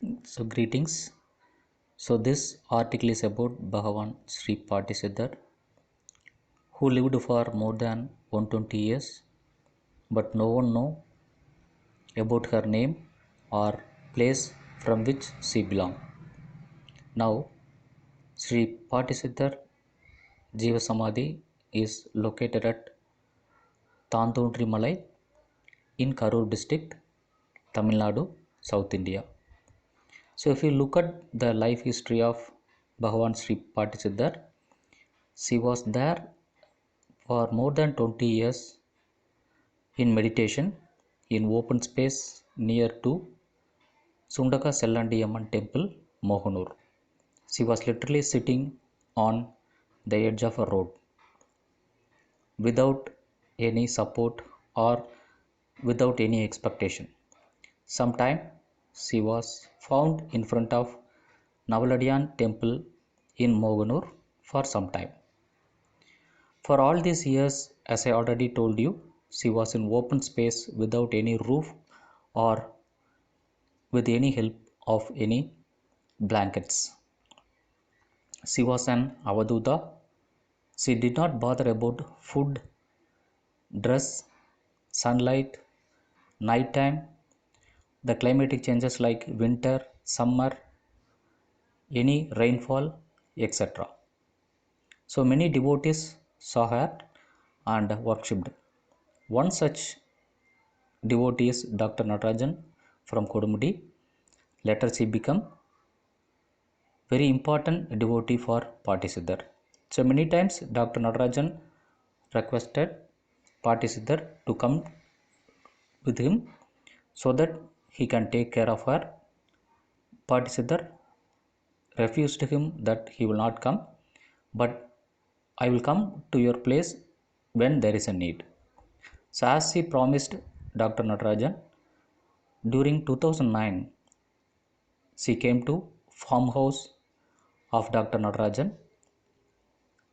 So greetings. So this article is about Bhagavan Sri Patisiddhar, who lived for more than 120 years, but no one know about her name or place from which she belonged. Now, Sri Patisiddhar Jiva Samadhi is located at Tandundri Malai in Karur district, Tamil Nadu, South India. So if you look at the life history of Bhagavan Sri Patisiddhar, she was there for more than 20 years in meditation in open space near to Sundaka Sellandiyamman temple, Mohanur. She was literally sitting on the edge of a road without any support or without any expectation. Sometime she was found in front of Navaladiyan temple in Mohanur for some time. For all these years, as I already told you, she was in open space without any roof or with any help of any blankets. She was an Avaduta. She did not bother about food, dress, sunlight, nighttime, the climatic changes like winter, summer, any rainfall, etc. So many devotees saw her and worshipped. One such devotee is Dr. Natarajan from Kodumudi. Later she became very important devotee for Patisiddhar. So many times Dr. Natarajan requested Patisiddhar to come with him so that he can take care of her. Patisiddhar refused him that he will not come, but I will come to your place when there is a need. So as he promised Dr. Natarajan, during 2009 she came to farmhouse of Dr. Natarajan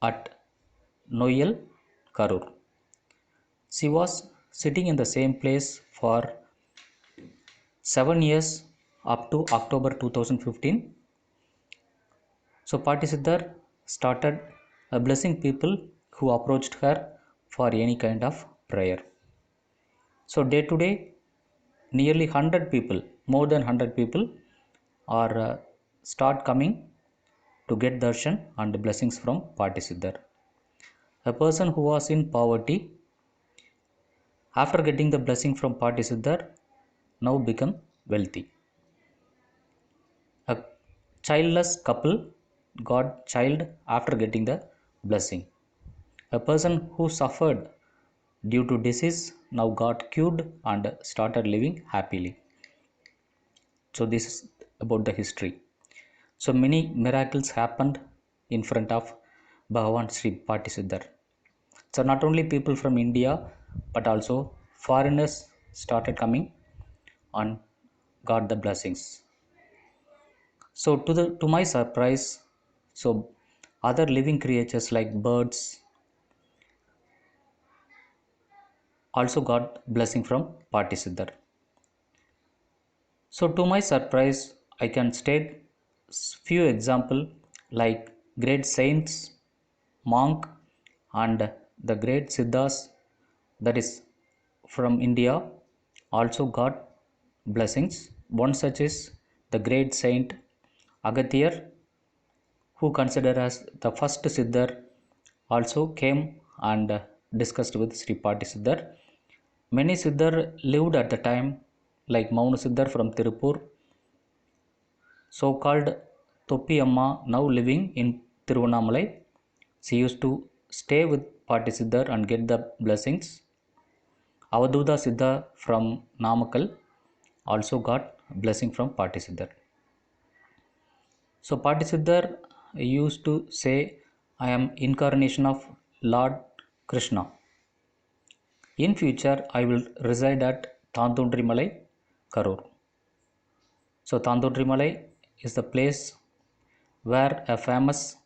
at Noyal, Karur. She was sitting in the same place for 7 years up to October 2015. So Patisiddhar started blessing people who approached her for any kind of prayer. So day to day, nearly 100 people, more than 100 people are start coming to get darshan and blessings from Patisiddhar. A person who was in poverty, after getting the blessing from Patisiddhar, now become wealthy. A childless couple got child after getting the blessing. A person who suffered due to disease now got cured and started living happily. So this is about the history. So many miracles happened in front of Bhagavan Sri Patisiddhar. So not only people from India but also foreigners started coming and got the blessings. So to my surprise, so other living creatures like birds also got blessing from Patisiddhar. So to my surprise, I can state few example like great saints, monk, and the great siddhas, that is from India, also got blessings. One such is the great saint Agathir, who considered as the first siddhar, also came and discussed with Sri Patisiddhar. Many siddhar lived at the time, like Mauna Siddhar from Tirupur, so-called Toppi Amma, now living in Tiruvannamalai. She used to stay with Patisiddhar and get the blessings. Avaduta Siddha from Namakkal also got blessing from Patisiddhar. So Patisiddhar used to say, I am incarnation of Lord Krishna. In future, I will reside at Tandundri Malai, Karur. So Tandundri Malai is the place where a famous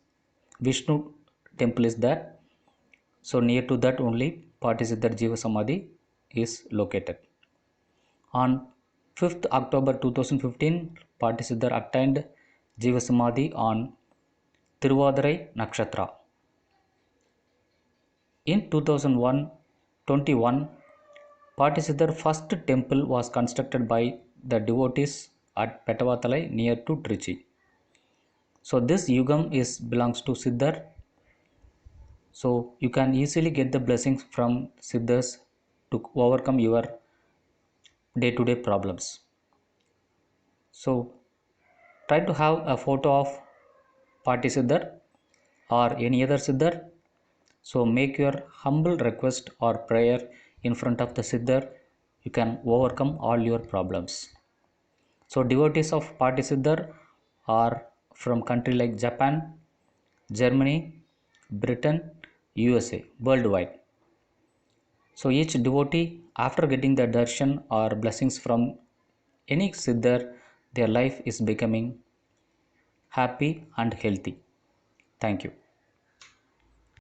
Vishnu temple is there. So near to that only Patisiddhar Jiva Samadhi is located. On 5th October 2015, Partisiddhar attained Jivasamadhi on Tiruvadirai Nakshatra. In 2021, Partisiddhar first temple was constructed by the devotees at Petavatalai near to Trichy. So this yugam belongs to Siddhar. So you can easily get the blessings from Siddhas to overcome your day-to-day problems. So try to have a photo of Partisiddhar or any other Siddhar. So make your humble request or prayer in front of the Siddhar. You can overcome all your problems. So devotees of Partisiddhar are from country like Japan, Germany, Britain, USA, worldwide. So each devotee, after getting the darshan or blessings from any Siddhar, their life is becoming happy and healthy. Thank you.